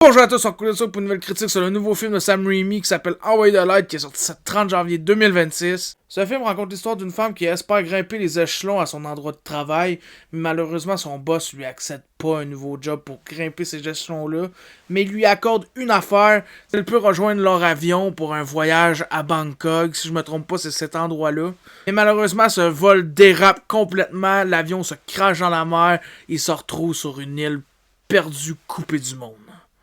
Bonjour à tous, on retrouve pour une nouvelle critique sur le nouveau film de Sam Raimi qui s'appelle Highway to Light qui est sorti le 30 janvier 2026. Ce film raconte l'histoire d'une femme qui espère grimper les échelons à son endroit de travail, mais malheureusement son boss lui accepte pas un nouveau job pour grimper ces échelons-là, mais il lui accorde une affaire, elle peut rejoindre leur avion pour un voyage à Bangkok, si je me trompe pas c'est cet endroit-là. Mais malheureusement ce vol dérape complètement, l'avion se crache dans la mer, il se retrouve sur une île perdue, coupée du monde.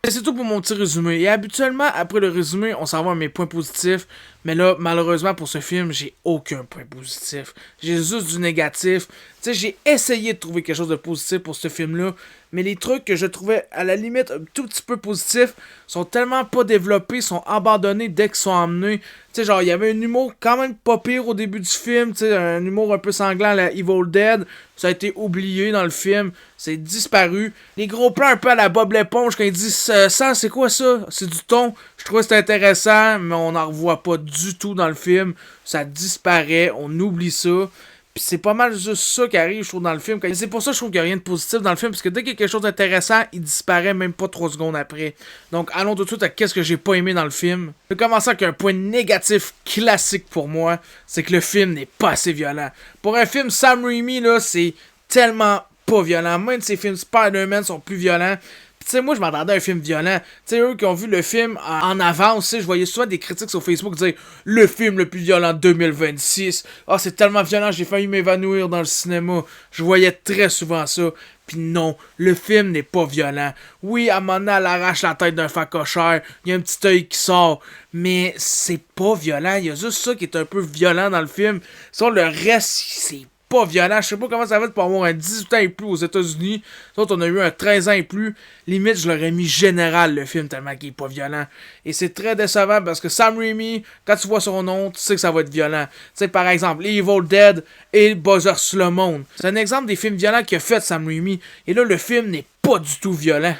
Et c'est tout pour mon petit résumé. Et habituellement, après le résumé, on s'en va à mes points positifs. Mais là, malheureusement, pour ce film, j'ai aucun point positif. J'ai juste du négatif. Tu sais, j'ai essayé de trouver quelque chose de positif pour ce film-là. Mais les trucs que je trouvais à la limite un tout petit peu positifs sont tellement pas développés, sont abandonnés dès qu'ils sont emmenés. Tu sais, genre, il y avait un humour quand même pas pire au début du film. Tu sais, un humour un peu sanglant à la Evil Dead. Ça a été oublié dans le film. C'est disparu. Les gros plans un peu à la Bob l'éponge quand ils disent ça, c'est quoi ça? C'est du thon. Je trouvais que c'était intéressant, mais on n'en revoit pas du tout dans le film. Ça disparaît, on oublie ça. Puis c'est pas mal juste ça qui arrive, je trouve, dans le film. Et c'est pour ça que je trouve qu'il n'y a rien de positif dans le film, parce que dès qu'il y a quelque chose d'intéressant, il disparaît même pas 3 secondes après. Donc allons tout de suite à qu'est-ce que j'ai pas aimé dans le film. Je vais commencer avec un point négatif classique pour moi, c'est que le film n'est pas assez violent. Pour un film Sam Raimi, là, c'est tellement pas violent. Même si ces films Spider-Man sont plus violents. Tu sais, moi, je m'attendais à un film violent. Tu sais, eux qui ont vu le film en avance, je voyais souvent des critiques sur Facebook dire « Le film le plus violent de 2026. Ah, c'est tellement violent, j'ai failli m'évanouir dans le cinéma. » Je voyais très souvent ça. Puis non, le film n'est pas violent. Oui, à un moment donné, elle arrache la tête d'un facochère. Il y a un petit œil qui sort. Mais c'est pas violent. Il y a juste ça qui est un peu violent dans le film. Sinon, le reste, c'est pas violent. Je sais pas comment ça va être pour avoir un 18 ans et plus aux États-Unis. D'autres, on a eu un 13 ans et plus. Limite, je l'aurais mis général, le film, tellement qu'il est pas violent. Et c'est très décevant parce que Sam Raimi, quand tu vois son nom, tu sais que ça va être violent. Tu sais, par exemple, Evil Dead et Buzzers sur le monde. C'est un exemple des films violents qu'il a fait Sam Raimi. Et là, le film n'est pas du tout violent.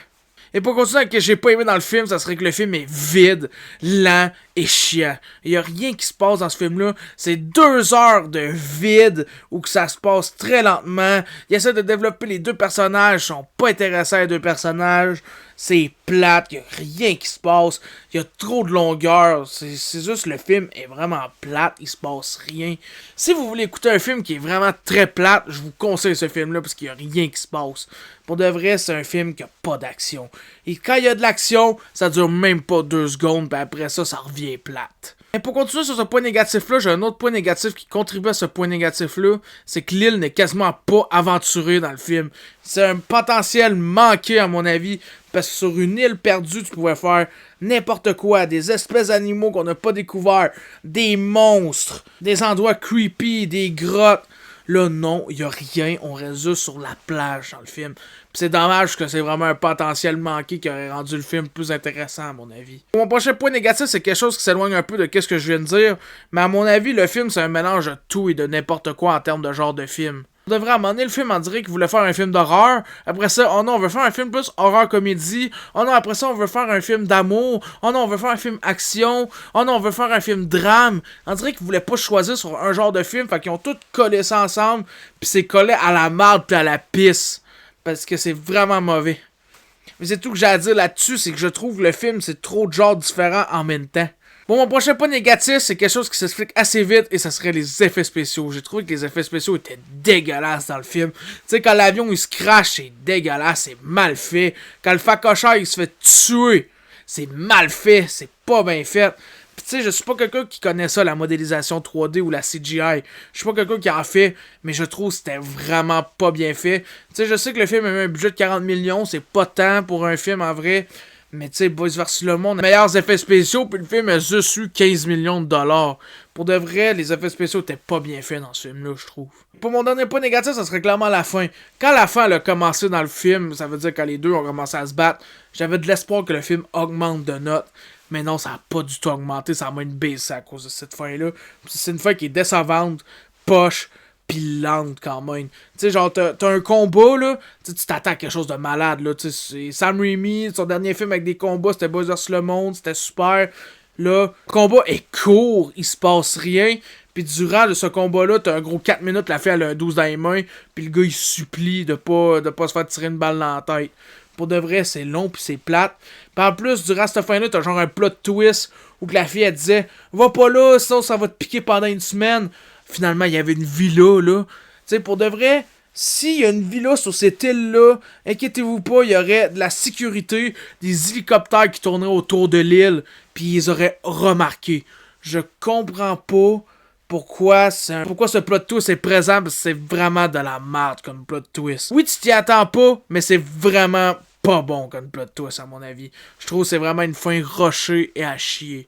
Et pour continuer avec ce que j'ai pas aimé dans le film, ça serait que le film est vide, lent et chiant. Il y a rien qui se passe dans ce film-là. C'est 2 heures de vide où que ça se passe très lentement. Il essaie de développer les deux personnages, ils sont pas intéressants les deux personnages. C'est plate, il y a rien qui se passe. Il y a trop de longueur. C'est juste le film est vraiment plate, il se passe rien. Si vous voulez écouter un film qui est vraiment très plate, je vous conseille ce film-là parce qu'il y a rien qui se passe. Pour de vrai, c'est un film qui a pas d'action. Et quand il y a de l'action, ça dure même pas 2 secondes, puis après ça revient plate. Et pour continuer sur ce point négatif-là, j'ai un autre point négatif qui contribue à ce point négatif-là, c'est que l'île n'est quasiment pas aventurée dans le film. C'est un potentiel manqué à mon avis, parce que sur une île perdue, tu pouvais faire n'importe quoi, des espèces d'animaux qu'on n'a pas découverts, des monstres, des endroits creepy, des grottes. Là, non, il n'y a rien, on reste juste sur la plage dans le film. Puis c'est dommage que c'est vraiment un potentiel manqué qui aurait rendu le film plus intéressant, à mon avis. Mon prochain point négatif, c'est quelque chose qui s'éloigne un peu de ce que je viens de dire, mais à mon avis, le film, c'est un mélange de tout et de n'importe quoi en termes de genre de film. On devrait amener le film, on dirait qu'il voulait faire un film d'horreur. Après ça, oh non, on veut faire un film plus horreur-comédie. Oh non, après ça, on veut faire un film d'amour. Oh non, on veut faire un film action. Oh non, on veut faire un film drame. On dirait qu'ils voulaient pas choisir sur un genre de film. Fait qu'ils ont tout collé ça ensemble. Puis c'est collé à la marde puis à la pisse. Parce que c'est vraiment mauvais. Mais c'est tout que j'ai à dire là-dessus, c'est que je trouve que le film, c'est trop de genres différents en même temps. Bon, mon prochain point négatif, c'est quelque chose qui s'explique assez vite et ça serait les effets spéciaux. J'ai trouvé que les effets spéciaux étaient dégueulasses dans le film. Tu sais, quand l'avion il se crache, c'est dégueulasse, c'est mal fait. Quand le facochère il se fait tuer, c'est mal fait, c'est pas bien fait. Pis tu sais, je suis pas quelqu'un qui connaît ça, la modélisation 3D ou la CGI. Je suis pas quelqu'un qui en fait, mais je trouve que c'était vraiment pas bien fait. Tu sais, je sais que le film avait un budget de 40 millions, c'est pas tant pour un film en vrai. Mais tu sais, Boys vs le monde, meilleurs effets spéciaux, puis le film a juste eu 15 millions de dollars. Pour de vrai, les effets spéciaux étaient pas bien faits dans ce film-là, je trouve. Pour mon dernier point négatif, ça serait clairement la fin. Quand la fin elle a commencé dans le film, ça veut dire quand les deux ont commencé à se battre, j'avais de l'espoir que le film augmente de notes. Mais non, ça a pas du tout augmenté, ça a moins baissé à cause de cette fin-là. C'est une fin qui est décevante, poche, pis lente quand même. Tu sais, genre, t'as un combat, là, tu t'attends à quelque chose de malade, là. Tu sais, Sam Raimi, son dernier film avec des combats, c'était Boys vs le monde, c'était super. Là, le combat est court, il se passe rien. Puis durant ce combat-là, t'as un gros 4 minutes, la fille elle a un 12 dans les mains, puis le gars il supplie de pas se faire tirer une balle dans la tête. Pour de vrai, c'est long pis c'est plate. Pis en plus, durant cette fin-là, t'as genre un plot twist où que la fille, elle disait « Va pas là, sinon ça va te piquer pendant une semaine. » Finalement, il y avait une villa, là. Tu sais, pour de vrai, s'il y a une villa sur cette île-là, inquiétez-vous pas, il y aurait de la sécurité, des hélicoptères qui tourneraient autour de l'île, puis ils auraient remarqué. Je comprends pas pourquoi ce plot twist est présent, parce que c'est vraiment de la merde comme plot twist. Oui, tu t'y attends pas, mais c'est vraiment pas bon comme plot twist, à mon avis. Je trouve que c'est vraiment une fin rushée et à chier.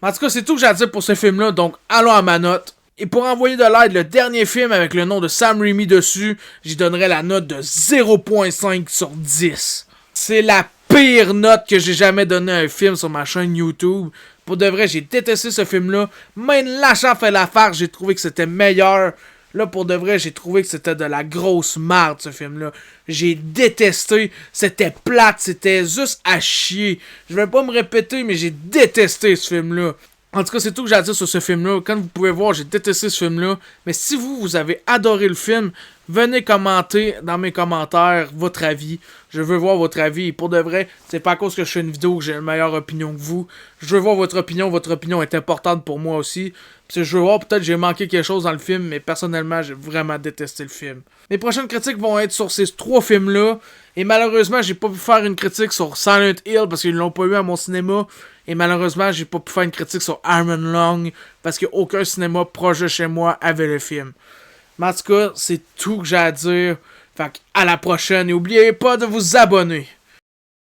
En tout cas, c'est tout que j'ai à dire pour ce film-là, donc allons à ma note. Et pour envoyer de l'aide, le dernier film avec le nom de Sam Raimi dessus, j'y donnerais la note de 0.5 sur 10. C'est la pire note que j'ai jamais donnée à un film sur ma chaîne YouTube. Pour de vrai, j'ai détesté ce film-là. Même Lachant fait l'affaire, j'ai trouvé que c'était meilleur. Là, pour de vrai, j'ai trouvé que c'était de la grosse merde, ce film-là. J'ai détesté. C'était plate, c'était juste à chier. Je vais pas me répéter, mais j'ai détesté ce film-là. En tout cas, c'est tout que j'ai à dire sur ce film-là. Comme vous pouvez voir, j'ai détesté ce film-là. Mais si vous avez adoré le film, venez commenter dans mes commentaires votre avis. Je veux voir votre avis. Et pour de vrai, c'est pas à cause que je fais une vidéo que j'ai une meilleure opinion que vous. Je veux voir votre opinion. Votre opinion est importante pour moi aussi. Puis je veux voir, peut-être j'ai manqué quelque chose dans le film, mais personnellement, j'ai vraiment détesté le film. Mes prochaines critiques vont être sur ces 3 films-là. Et malheureusement, j'ai pas pu faire une critique sur Silent Hill parce qu'ils l'ont pas eu à mon cinéma. Et malheureusement, j'ai pas pu faire une critique sur Iron Lung parce qu'aucun cinéma proche de chez moi avait le film. Mais en tout cas, c'est tout que j'ai à dire. Fait à la prochaine et n'oubliez pas de vous abonner.